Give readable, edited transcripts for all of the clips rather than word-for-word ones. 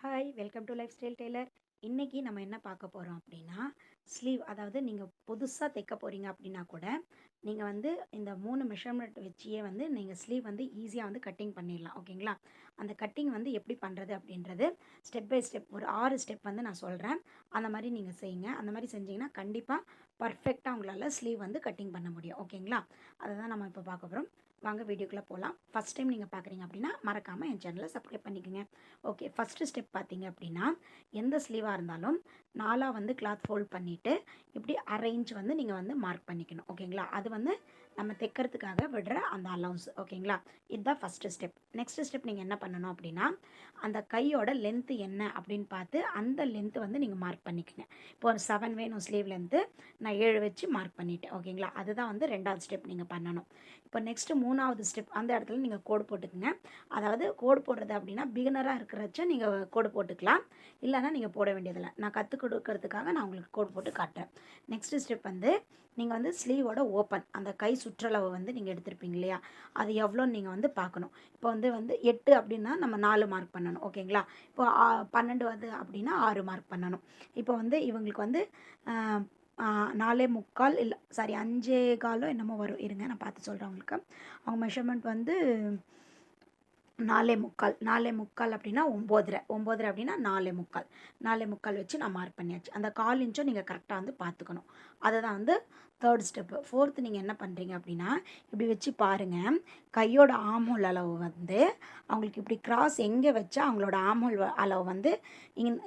Hi welcome to lifestyle tailor. இன்னைக்கு நம்ம என்ன பார்க்க போகிறோம் அப்படின்னா, ஸ்லீவ் அதாவது நீங்கள் புதுசாக தைக்க போகிறீங்க அப்படின்னா கூட நீங்கள் வந்து இந்த 3 மெஷர்மெண்ட் வச்சியே வந்து நீங்கள் ஸ்லீவ் வந்து ஈஸியாக வந்து கட்டிங் பண்ணிடலாம். ஓகேங்களா? அந்த கட்டிங் வந்து எப்படி பண்ணுறது அப்படின்றது ஸ்டெப் பை ஸ்டெப் ஒரு 6 ஸ்டெப் வந்து நான் சொல்கிறேன். அந்த மாதிரி நீங்கள் செய்யுங்க. அந்த மாதிரி செஞ்சீங்கன்னா கண்டிப்பாக பர்ஃபெக்டாக உங்களால் ஸ்லீவ் வந்து கட்டிங் பண்ண முடியும். ஓகேங்களா? அதை தான் நம்ம இப்போ பார்க்க போகிறோம். வாங்க வீடியோக்குள்ளே போகலாம். ஃபஸ்ட் டைம் நீங்கள் பார்க்குறீங்க அப்படின்னா மறக்காமல் என் சேனலை சப்ஸ்கிரைப் பண்ணிக்கோங்க. ஓகே, ஃபஸ்ட்டு ஸ்டெப் பார்த்தீங்க அப்படின்னா, எந்த ஸ்லீவாக இருந்தாலும் 4ஆ வந்து கிளாத் ஃபோல்ட் பண்ணிவிட்டு இப்படி அரை இன்ச் வந்து நீங்கள் வந்து மார்க் பண்ணிக்கணும். ஓகேங்களா? அது வந்து நம்ம தைக்கிறதுக்காக விடுற அந்த அலவுன்ஸ். ஓகேங்களா? இதுதான் ஃபஸ்ட்டு ஸ்டெப். நெக்ஸ்ட்டு ஸ்டெப் நீங்கள் என்ன பண்ணணும் அப்படின்னா, அந்த கையோட லென்த்து என்ன அப்படின்னு பார்த்து அந்த லென்த்து வந்து நீங்கள் மார்க் பண்ணிக்கோங்க. இப்போ ஒரு 7 வேணும் ஸ்லீவ் லென்த்து, நான் 7 வச்சு மார்க் பண்ணிட்டேன். ஓகேங்களா? அதுதான் வந்து 2வது ஸ்டெப் நீங்கள் பண்ணணும். இப்போ நெக்ஸ்ட்டு 3வது ஸ்டெப் அந்த இடத்துல நீங்கள் கோடு போட்டுக்குங்க. அதாவது கோடு போடுறது அப்படின்னா பிகினராக இருக்கிறச்ச நீங்கள் கோடு போட்டுக்கலாம். இல்லைன்னா நீங்கள் போட வேண்டியதில்லை. நான் கற்றுக் கொடுக்கறதுக்காக நான் உங்களுக்கு கோடு போட்டு காட்டுறேன். நெக்ஸ்ட் ஸ்டெப் வந்து நீங்கள் வந்து ஸ்லீவோட ஓப்பன் அந்த கை சுற்றளவு வந்து நீங்கள் எடுத்திருப்பீங்க இல்லையா, அது எவ்வளோன்னு நீங்கள் வந்து பார்க்கணும். இப்போ வந்து 8 அப்படின்னா நம்ம 4 மார்க் பண்ணணும். ஓகேங்களா? இப்போ 12 வந்து அப்படின்னா 6 மார்க் பண்ணணும். இப்போ வந்து இவங்களுக்கு வந்து 4.25 இல்லை சாரி 5.25 என்னமோ வரும். இருங்க நான் பார்த்து சொல்கிறேன் உங்களுக்கு. அவங்க மெஷர்மெண்ட் வந்து 4.25 4.25 அப்படின்னா 9.5 9.5 அப்படின்னா 4.25 4.25 வச்சு நான் மார்க் பண்ணியாச்சு. அந்த 1/4 இன்ச்சும் நீங்கள் கரெக்டாக வந்து பார்த்துக்கணும். அதை தான் வந்து தேர்ட் ஸ்டெப்பு. ஃபோர்த்து நீங்கள் என்ன பண்ணுறீங்க அப்படின்னா, இப்படி வச்சு பாருங்கள். கையோட ஆம்ஹோல் அளவு வந்து அவங்களுக்கு இப்படி கிராஸ் எங்கே வச்சா அவங்களோட ஆம்ஹோல் அளவு வந்து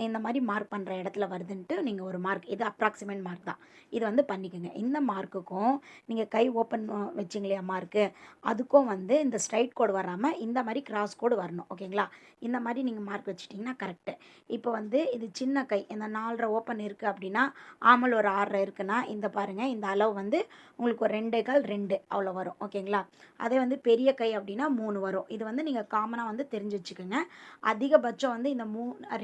இந்த மாதிரி மார்க் பண்ணுற இடத்துல வருதுன்ட்டு நீங்கள் ஒரு மார்க், இது அப்ராக்சிமேட் மார்க் தான், இது வந்து பண்ணிக்கோங்க. இந்த மார்க்குக்கும் நீங்கள் கை ஓப்பன் வச்சிங்க இல்லையா மார்க்கு, அதுக்கும் வந்து இந்த ஸ்ட்ரைட் கோடு வராமல் இந்த மாதிரி கிராஸ் கோடு வரணும். ஓகேங்களா? இந்த மாதிரி நீங்கள் மார்க் வச்சிட்டிங்கன்னா கரெக்டு. இப்போ வந்து இது சின்ன கை, இந்த 4.5 ஓப்பன் இருக்குது அப்படின்னா ஆமல் ஒரு 6.5 இருக்குன்னா இந்த பாருங்கள், இந்த அளவு வந்து உங்களுக்கு ஒரு 2.25 2 அவ்வளோ வரும். ஓகேங்களா? அதே வந்து பெரிய கை அப்படின்னா 3 வரும். இது வந்து நீங்கள் காமனாக வந்து தெரிஞ்சு வச்சுக்கோங்க. அதிகபட்சம் வந்து இந்த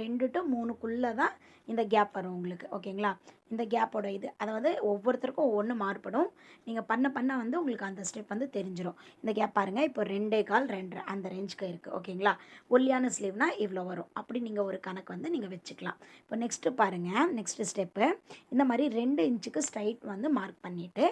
2 to 3க்குள்ளே தான் இந்த கேப் வரும் உங்களுக்கு. ஓகேங்களா? இந்த கேப்போட இது அதாவது ஒவ்வொருத்தருக்கும் ஒவ்வொன்று மாறுபடும். நீங்கள் பண்ண வந்து உங்களுக்கு அந்த ஸ்டெப் வந்து தெரிஞ்சிடும். இந்த கேப் பாருங்கள், இப்போ 2.25 2.5 அந்த ரேஞ்சுக்கு இருக்குது. ஓகேங்களா? ஒல்லியான ஸ்லீவ்னா இவ்வளோ வரும். அப்படி நீங்கள் ஒரு கணக்கு வந்து நீங்கள் வச்சுக்கலாம். இப்போ நெக்ஸ்ட்டு பாருங்கள், நெக்ஸ்ட்டு ஸ்டெப்பு இந்த மாதிரி 2 இன்ச்சுக்கு ஸ்ட்ரைட் வந்து மார்க் பண்ணிவிட்டு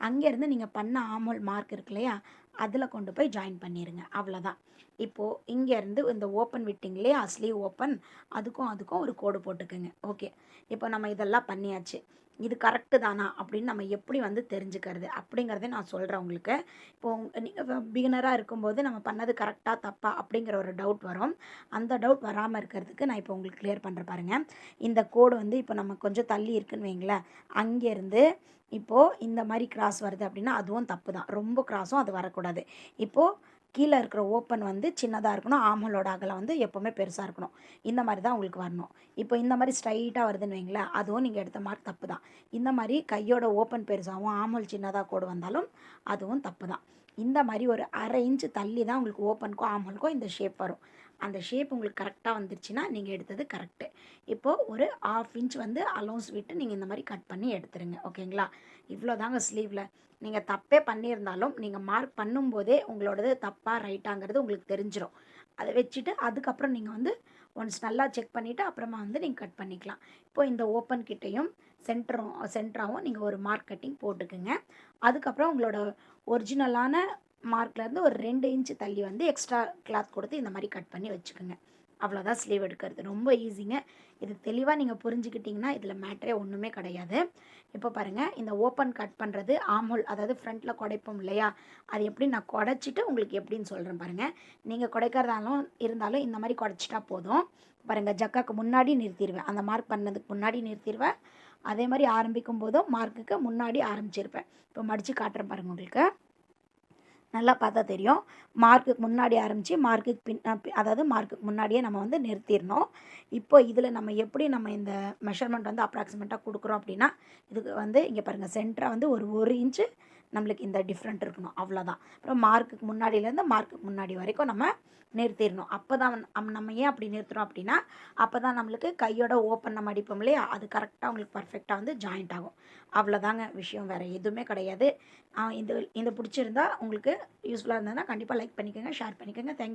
அங்கேருந்து நீங்கள் பண்ண ஆமோல் மார்க் இருக்கு இல்லையா, அதில் கொண்டு போய் ஜாயின் பண்ணிடுங்க. அவ்வளோதான். இப்போது இங்கேருந்து இந்த ஓப்பன் விட்டிங்க இல்லையா ஸ்லீவ் ஓப்பன், அதுக்கும் ஒரு கோடு போட்டுக்குங்க. ஓகே, இப்போ நம்ம இதெல்லாம் பண்ணியாச்சு. இது கரெக்டு தானா அப்படின்னு நம்ம எப்படி வந்து தெரிஞ்சுக்கிறது அப்படிங்கிறத நான் சொல்கிறேன் உங்களுக்கு. இப்போது நீங்கள் பிகினராக இருக்கும்போது நம்ம பண்ணது கரெக்டாக தப்பா அப்படிங்கிற ஒரு டவுட் வரும். அந்த டவுட் வராமல் இருக்கிறதுக்கு நான் இப்போ உங்களுக்கு கிளியர் பண்ணுறேன் பாருங்கள். இந்த கோடு வந்து இப்போ நம்ம கொஞ்சம் தள்ளி இருக்குன்னு வைங்களேன், அங்கேருந்து இப்போது இந்த மாதிரி கிராஸ் வருது அப்படின்னா அதுவும் தப்பு தான். ரொம்ப கிராஸும் அது வரக்கூடாது. இப்போது கீழே இருக்கிற ஓப்பன் வந்து சின்னதாக இருக்கணும், ஆமலோட அகலம் வந்து எப்போவுமே பெருசாக இருக்கணும். இந்த மாதிரி தான் உங்களுக்கு வரணும். இப்போ இந்த மாதிரி ஸ்ட்ரைட்டாக வருதுன்னு வைங்களேன், அதுவும் நீங்கள் எடுத்த மார்க் தப்பு தான். இந்த மாதிரி கையோட ஓப்பன் பெருசாகவும் ஆமல் சின்னதாக கோடு வந்தாலும் அதுவும் தப்பு தான். இந்த மாதிரி ஒரு அரை இன்ச்சு தள்ளி தான் உங்களுக்கு ஓப்பனுக்கும் ஆமலுக்கும் இந்த ஷேப் வரும். அந்த ஷேப் உங்களுக்கு கரெக்டாக வந்துருச்சுன்னா நீங்கள் எடுத்தது கரெக்டு. இப்போது ஒரு 1/2 இன்ச் வந்து அலோன்ஸ் விட்டு நீங்கள் இந்த மாதிரி கட் பண்ணி எடுத்துருங்க. ஓகேங்களா? இவ்வளோ தாங்க ஸ்லீவில். நீங்கள் தப்பே பண்ணியிருந்தாலும் நீங்கள் மார்க் பண்ணும்போதே உங்களோடது தப்பாக ரைட்டாங்கிறது உங்களுக்கு தெரிஞ்சிடும். அதை வச்சுட்டு அதுக்கப்புறம் நீங்கள் வந்து ஒன்ஸ் நல்லா செக் பண்ணிவிட்டு அப்புறமா வந்து நீங்கள் கட் பண்ணிக்கலாம். இப்போது இந்த ஓப்பன் கிட்டையும் சென்டராகவும் நீங்கள் ஒரு மார்க் கட்டிங் போட்டுக்குங்க. அதுக்கப்புறம் உங்களோட ஒரிஜினலான மார்க்லேருந்து ஒரு 2 இன்ச்சு தள்ளி வந்து எக்ஸ்ட்ரா கிளாத் கொடுத்து இந்த மாதிரி கட் பண்ணி வச்சுக்கோங்க. அவ்வளோதான் ஸ்லீவ் எடுக்கிறது. ரொம்ப ஈஸிங்க. இது தெளிவாக நீங்கள் புரிஞ்சுக்கிட்டிங்கன்னா இதில் மேட்டரே ஒன்றுமே கிடையாது. இப்போ பாருங்கள், இந்த ஓப்பன் கட் பண்ணுறது ஆம்ஹோல் அதாவது ஃப்ரண்ட்டில் குடைப்போம் இல்லையா, அது எப்படி நான் குடைச்சிட்டு உங்களுக்கு எப்படின்னு சொல்கிறேன் பாருங்கள். நீங்கள் குடைக்கிறதாலும் இருந்தாலும் இந்த மாதிரி குடைச்சிட்டா போதும். பாருங்கள், ஜக்காக்கு முன்னாடி நிறுத்திடுவேன். அந்த மார்க் பண்ணதுக்கு முன்னாடி நிறுத்திடுவேன். அதே மாதிரி ஆரம்பிக்கும் போதும் மார்க்குக்கு முன்னாடி ஆரம்பிச்சிருப்பேன். இப்போ மடித்து காட்டுறேன் பாருங்கள் உங்களுக்கு. நல்லா பார்த்தா தெரியும். மார்க்குக்கு முன்னாடி ஆரம்பித்து மார்க்குக்கு அதாவது மார்க்குக்கு முன்னாடியே நம்ம வந்து நிறுத்திடணும். இப்போ இதில் நம்ம எப்படி நம்ம இந்த மெஷர்மெண்ட் வந்து அப்ராக்சிமேட்டாக கொடுக்குறோம் அப்படின்னா, இதுக்கு வந்து இங்கே பாருங்கள், சென்டராக வந்து ஒரு இன்ச்சு நம்மளுக்கு இந்த டிஃப்ரெண்ட் இருக்கணும். அவ்வளோதான். அப்புறம் மார்க்குக்கு முன்னாடியிலேருந்து மார்க்குக்கு முன்னாடி வரைக்கும் நம்ம நிறுத்திடணும். அப்போ தான் நம்ம ஏன் அப்படி நிறுத்துகிறோம் அப்படின்னா, அப்போ தான் நம்மளுக்கு கையோட ஓப்பன் நம்ம அடிப்போம் இல்லையா, அது கரெக்டாக உங்களுக்கு பர்ஃபெக்டாக வந்து ஜாயிண்ட் ஆகும். அவ்வளோதாங்க விஷயம், வேறு எதுவுமே கிடையாது. இது பிடிச்சிருந்தா உங்களுக்கு யூஸ்ஃபுல்லாக இருந்ததுன்னா கண்டிப்பாக லைக் பண்ணிக்கோங்க, ஷேர் பண்ணிக்கோங்க. தேங்க்யூ.